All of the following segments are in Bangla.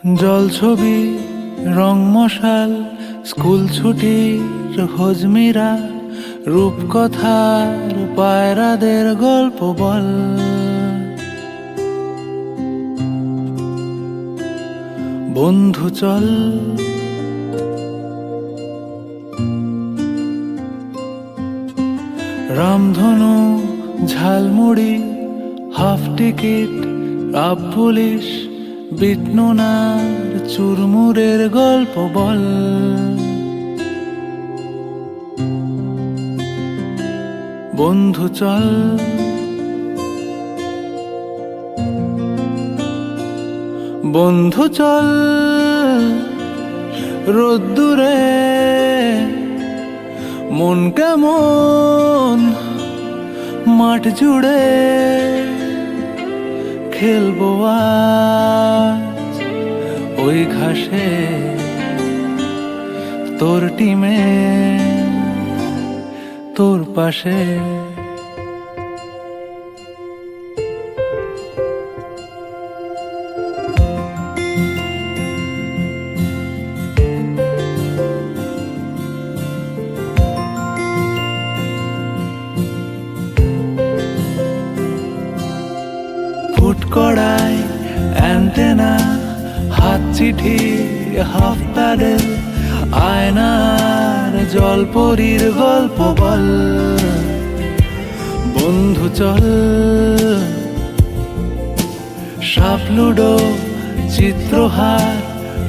জলছবি, রং মশাল, স্কুল ছুটির হজমিরা, রূপকথার পায়রাদের গল্প বল। বন্ধু চল, রামধনু, ঝালমুড়ি, হাফ টিকিট, আপ পুলিশ, বিটনুনার চুরমুরের গল্প বল। বন্ধু চল, বন্ধু চল, রোদ্দুরে মন কেমন মাঠ জুড়ে খেলবো আজ ওই ঘাসে তোর টিমে তোর পাশে। ফুটকড়াই, অ্যান্টেনা, হাত চিঠি, হাফ প্যাডেল, আয়নার জলপরীর গল্প বল। বন্ধু চল, সাপ লুডো, চিত্রহার,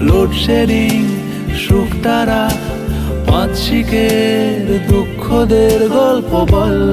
লোডশেডিং, শুকতারা, পাঁচ শিকের দুঃখদের গল্প বল।